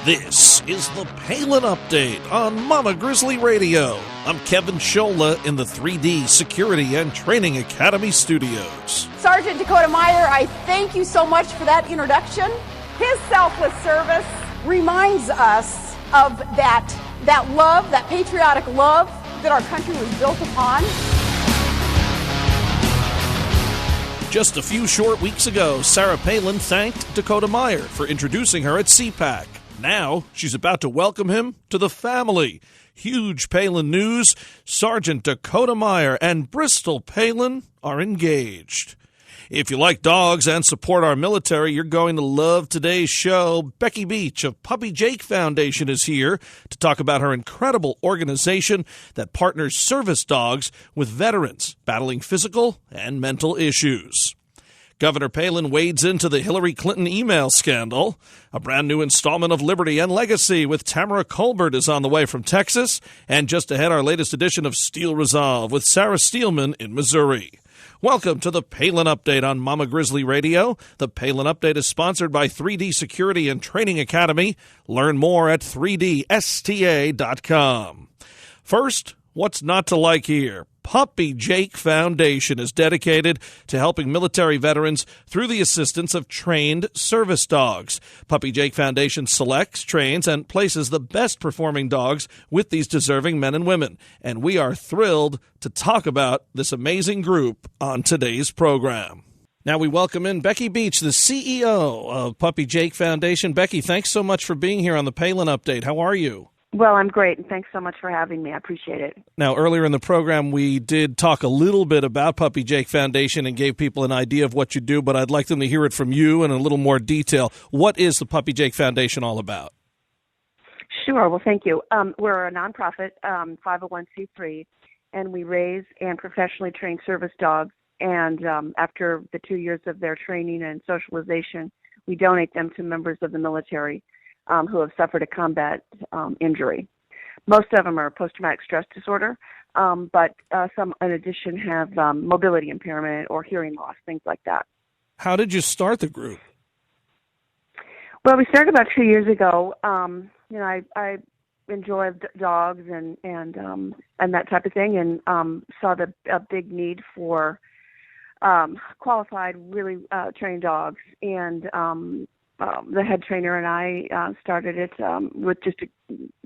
This is the Palin Update on Mama Grizzly Radio. I'm Kevin Scholla in the 3D Security and Training Academy studios. Sergeant Dakota Meyer, I thank you so much for that introduction. His selfless service reminds us of that love, that patriotic love that our country was built upon. Just a few short weeks ago, Sarah Palin thanked Dakota Meyer for introducing her at CPAC. Now, she's about to welcome him to the family. Huge Palin news. Sergeant Dakota Meyer and Bristol Palin are engaged. If you like dogs and support our military, you're going to love today's show. Becky Beach of Puppy Jake Foundation is here to talk about her incredible organization that partners service dogs with veterans battling physical and mental issues. Governor Palin wades into the Hillary Clinton email scandal. A brand new installment of Liberty and Legacy with Tamara Colbert is on the way from Texas. And just ahead, our latest edition of Steel Resolve with Sarah Steelman in Missouri. Welcome to the Palin Update on Mama Grizzly Radio. The Palin Update is sponsored by 3D Security and Training Academy. Learn more at 3dsta.com. First, what's not to like here? Puppy Jake Foundation is dedicated to helping military veterans through the assistance of trained service dogs. Puppy Jake Foundation selects, trains, and places the best performing dogs with these deserving men and women. And we are thrilled to talk about this amazing group on today's program. Now we welcome in Becky Beach, the CEO of Puppy Jake Foundation. Becky, thanks so much for being here on the Palin Update. How are you? Well, I'm great, and thanks so much for having me. I appreciate it. Now, earlier in the program, we did talk a little bit about Puppy Jake Foundation and gave people an idea of what you do, but I'd like them to hear it from you in a little more detail. What is the Puppy Jake Foundation all about? Sure. Well, thank you. We're a nonprofit, 501c3, and we raise and professionally train service dogs. And after the 2 years of their training and socialization, we donate them to members of the military who have suffered a combat injury. Most of them are post-traumatic stress disorder, but some, in addition, have mobility impairment or hearing loss, things like that. How did you start the group? Well, we started about 2 years ago. I enjoy dogs and that type of thing, and saw a big need for qualified, really trained dogs, and the head trainer and I started it with just a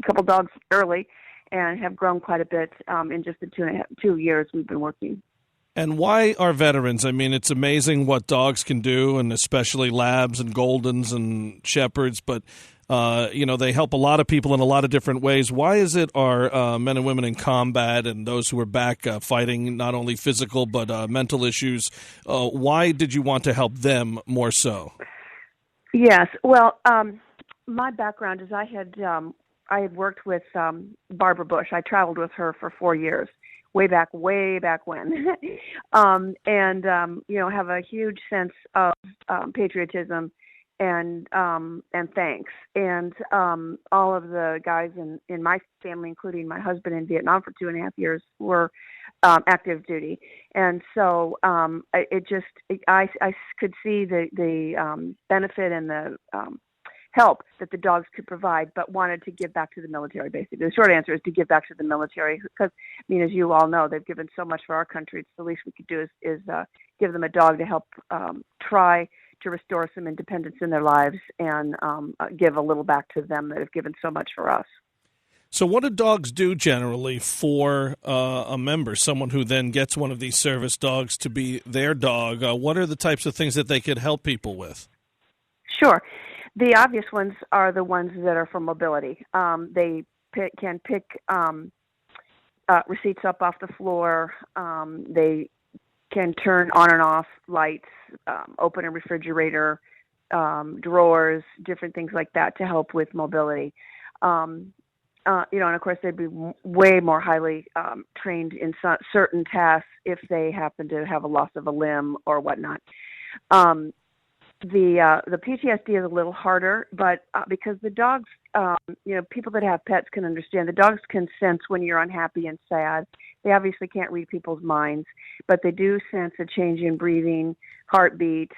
couple dogs early and have grown quite a bit in just the 2 years we've been working. And why are veterans? I mean, it's amazing what dogs can do, and especially labs and Goldens and Shepherds, but they help a lot of people in a lot of different ways. Why is it our men and women in combat and those who are back fighting not only physical but mental issues, why did you want to help them more so? Yes. Well, my background is I had worked with Barbara Bush. I traveled with her for 4 years, way back when, and have a huge sense of patriotism and thanks. And all of the guys in my family, including my husband in Vietnam for 2.5 years, were active duty, and so I could see the benefit and the help that the dogs could provide, but wanted to give back to the military. Basically, the short answer is to give back to the military, because as you all know, they've given so much for our country. It's the least we could do is give them a dog to help try to restore some independence in their lives and give a little back to them that have given so much for us. So what do dogs do generally for a member, someone who then gets one of these service dogs to be their dog? What are the types of things that they could help people with? Sure. The obvious ones are the ones that are for mobility. They can pick receipts up off the floor. They can turn on and off lights, open a refrigerator, drawers, different things like that to help with mobility. And of course, they'd be way more highly trained in certain tasks if they happen to have a loss of a limb or whatnot. The PTSD is a little harder, but because the dogs, people that have pets can understand. The dogs can sense when you're unhappy and sad. They obviously can't read people's minds, but they do sense a change in breathing, heartbeat,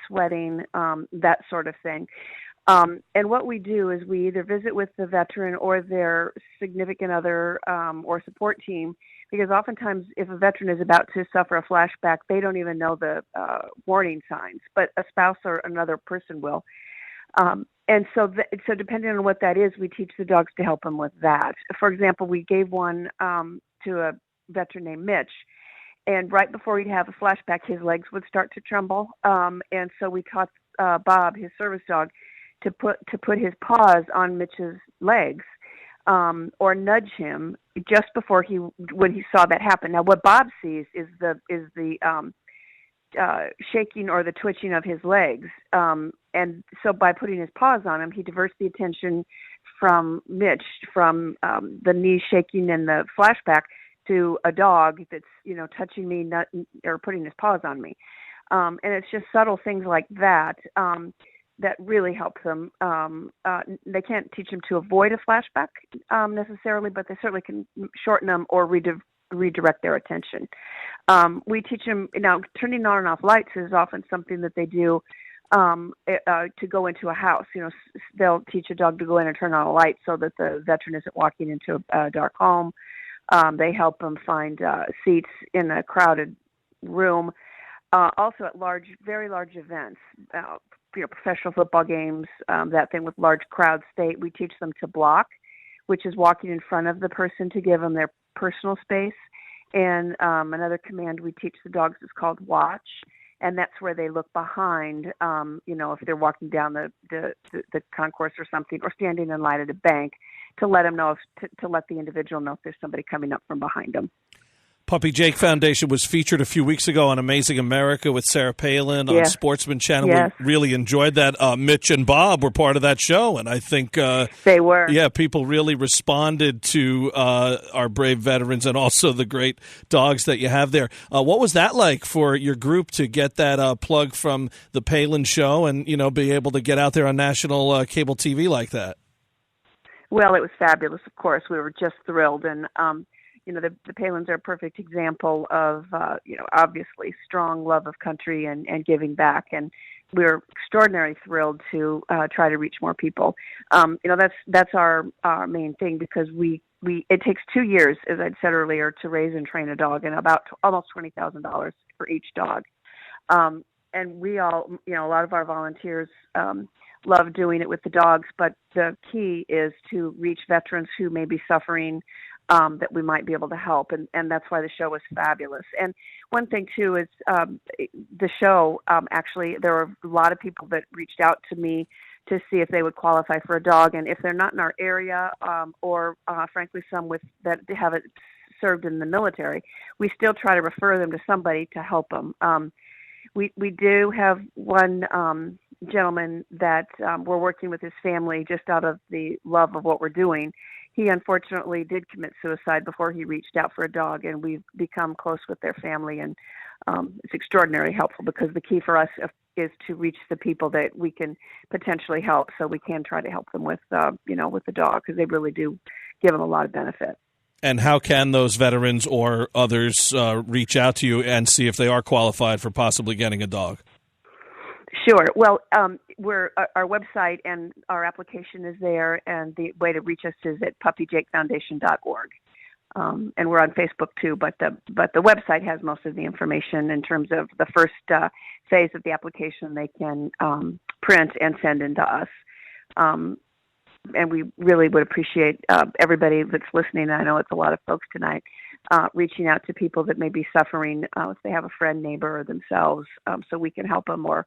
sweating, that sort of thing. And what we do is we either visit with the veteran or their significant other or support team, because oftentimes if a veteran is about to suffer a flashback, they don't even know the warning signs, but a spouse or another person will. And so depending on what that is, we teach the dogs to help them with that. For example, we gave one to a veteran named Mitch, and right before he'd have a flashback, his legs would start to tremble. And so we taught Bob, his service dog, to put his paws on Mitch's legs, or nudge him just before when he saw that happen. Now, what Bob sees is the shaking or the twitching of his legs, and so by putting his paws on him, he diverts the attention from Mitch, from the knee shaking and the flashback, to a dog that's touching me or putting his paws on me, and it's just subtle things like that that really help them. They can't teach them to avoid a flashback necessarily, but they certainly can shorten them or redirect their attention. We teach them, now turning on and off lights is often something that they do to go into a house. They'll teach a dog to go in and turn on a light so that the veteran isn't walking into a dark home. They help them find seats in a crowded room. Also at very large events, professional football games, that thing with large crowds, we teach them to block, which is walking in front of the person to give them their personal space. And another command we teach the dogs is called watch, and that's where they look behind, if they're walking down the concourse or something, or standing in line at a bank, to let them know, to let the individual know if there's somebody coming up from behind them. Puppy Jake Foundation was featured a few weeks ago on Amazing America with Sarah Palin on Sportsman Channel. Yes. We really enjoyed that. Mitch and Bob were part of that show, and I think they were. Yeah, people really responded to our brave veterans and also the great dogs that you have there. What was that like for your group to get that plug from the Palin show and be able to get out there on national cable TV like that? Well, it was fabulous. Of course, we were just thrilled, and the Palins are a perfect example of, obviously strong love of country and giving back. And we're extraordinarily thrilled to try to reach more people. That's our main thing, because it takes 2 years, as I'd said earlier, to raise and train a dog, and about almost $20,000 for each dog. And we all, a lot of our volunteers love doing it with the dogs, but the key is to reach veterans who may be suffering, that we might be able to help, and that's why the show was fabulous. And one thing too is the show, actually there were a lot of people that reached out to me to see if they would qualify for a dog, and if they're not in our area, or frankly some that haven't served in the military, we still try to refer them to somebody to help them. We do have one gentleman that we're working with his family just out of the love of what we're doing. He unfortunately did commit suicide before he reached out for a dog, and we've become close with their family, and it's extraordinarily helpful, because the key for us is to reach the people that we can potentially help, so we can try to help them with with the dog, because they really do give them a lot of benefit. And how can those veterans or others reach out to you and see if they are qualified for possibly getting a dog? Sure. Well, our website and our application is there, and the way to reach us is at puppyjakefoundation.org. And we're on Facebook too, but the website has most of the information in terms of the first phase of the application they can print and send in to us. And we really would appreciate everybody that's listening. I know it's a lot of folks tonight, reaching out to people that may be suffering, if they have a friend, neighbor, or themselves, so we can help them or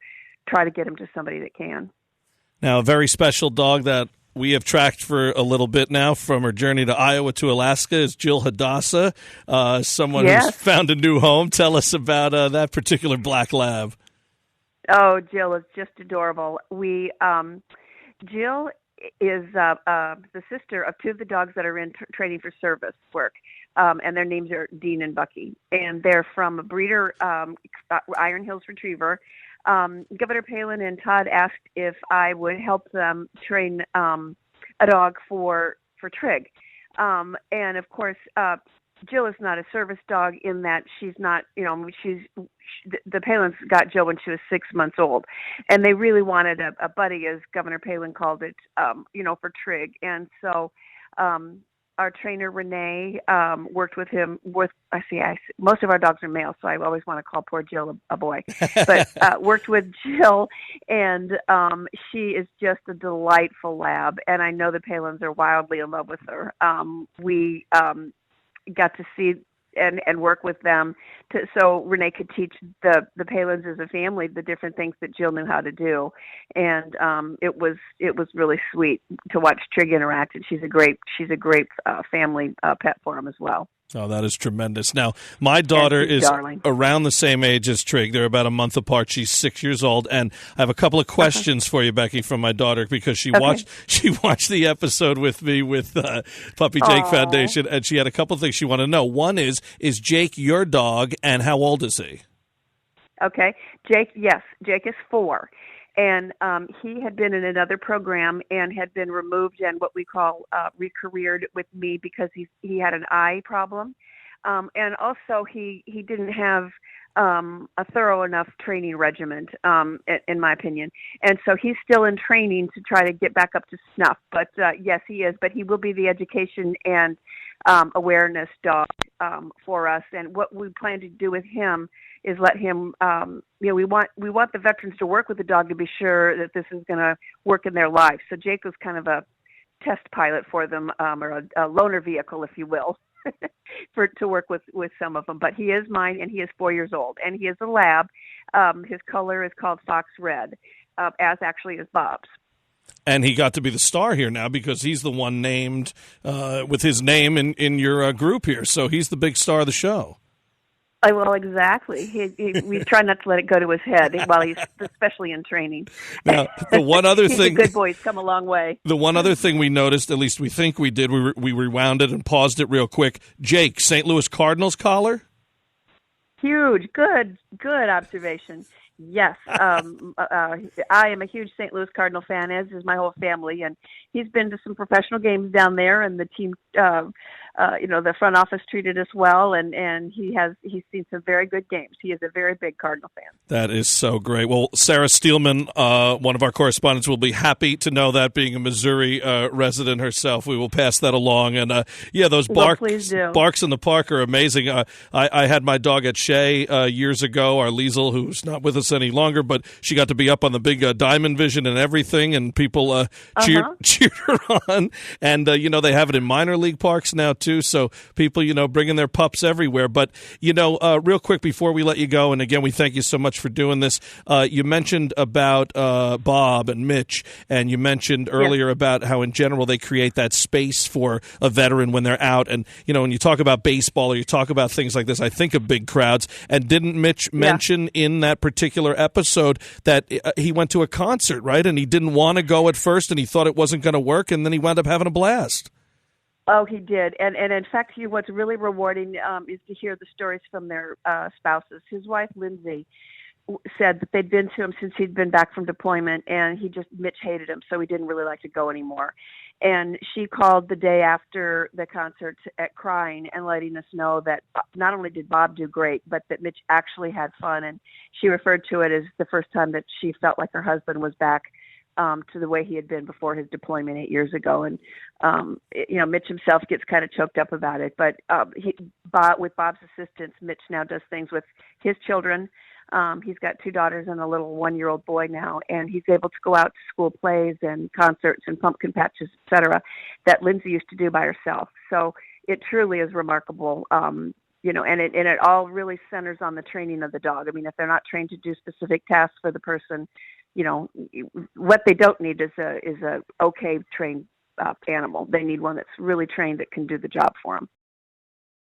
try to get them to somebody that can. Now, a very special dog that we have tracked for a little bit now, from her journey to Iowa to Alaska, is Jill Hadassah, someone who's found a new home. Tell us about that particular black lab. Oh, Jill is just adorable. Jill is the sister of two of the dogs that are in training for service work, and their names are Dean and Bucky, and they're from a breeder, Iron Hills Retriever. Governor Palin and Todd asked if I would help them train a dog for Trig, and of course Jill is not a service dog in that she's not, the Palins got Jill when she was 6 months old, and they really wanted a buddy, as Governor Palin called it, for Trig. And so our trainer, Renee, worked with him most of our dogs are male, so I always want to call poor Jill a boy, but worked with Jill, and she is just a delightful lab, and I know the Palins are wildly in love with her. We got to see and work with them so Renee could teach the Palins as a family the different things that Jill knew how to do, and it was really sweet to watch Trig interact. And she's a great family pet for him as well. Oh, that is tremendous. Now, my daughter is around the same age as Trig. They're about a month apart. She's 6 years old, and I have a couple of questions for you, Becky, from my daughter, because she watched the episode with me with Puppy Jake Foundation, and she had a couple of things she wanted to know. One is Jake your dog, and how old is he? Okay, Jake is 4. And he had been in another program and had been removed and what we call recareered with me because he had an eye problem. And also he didn't have a thorough enough training regimen, in my opinion. And so he's still in training to try to get back up to snuff. But yes, he is. But he will be the education and awareness dog for us. And what we plan to do with him is let him, we want the veterans to work with the dog to be sure that this is going to work in their life. So Jake was kind of a test pilot for them, or a loaner vehicle, if you will, to work with some of them. But he is mine, and he is 4 years old, and he is a lab. His color is called Fox Red, as actually is Bob's. And he got to be the star here now because he's the one named with his name in your group here. So he's the big star of the show. Well, exactly. We try not to let it go to his head while he's especially in training. Now, the one other thing, good boy, he's come a long way. The one other thing we noticed, at least we think we did, we rewound it and paused it real quick. Jake, St. Louis Cardinals collar? Huge. Good observation. Yes. I am a huge St. Louis Cardinal fan, as is my whole family, and he's been to some professional games down there, and the team, the front office treated us well, and he's seen some very good games. He is a very big Cardinal fan. That is so great. Well, Sarah Steelman, one of our correspondents, will be happy to know that, being a Missouri resident herself. We will pass that along. And those barks in the park are amazing. I had my dog at Shea years ago, our Liesel, who's not with us any longer, but she got to be up on the big Diamond Vision and everything, and people cheered her on. And they have it in minor league parks now too, so people bringing their pups everywhere. But real quick before we let you go, and again we thank you so much for doing this, you mentioned about Bob and Mitch, and you mentioned earlier about how in general they create that space for a veteran when they're out. And when you talk about baseball or you talk about things like this, I think of big crowds. And didn't Mitch mention in that particular episode that he went to a concert, right? And he didn't want to go at first, and he thought it wasn't going to work, and then he wound up having a blast. Oh, he did. And in fact, what's really rewarding is to hear the stories from their spouses. His wife, Lindsay, said that they'd been to him since he'd been back from deployment, and Mitch hated him, so he didn't really like to go anymore. And she called the day after the concert crying and letting us know that not only did Bob do great, but that Mitch actually had fun. And she referred to it as the first time that she felt like her husband was back to the way he had been before his deployment 8 years ago. And, Mitch himself gets kind of choked up about it. But with Bob's assistance, Mitch now does things with his children. He's got 2 daughters and a little 1-year-old boy now, and he's able to go out to school plays and concerts and pumpkin patches, etc., that Lindsay used to do by herself. So it truly is remarkable, and it all really centers on the training of the dog. I mean, if they're not trained to do specific tasks for the person, what they don't need is a okay trained animal. They need one that's really trained that can do the job for them.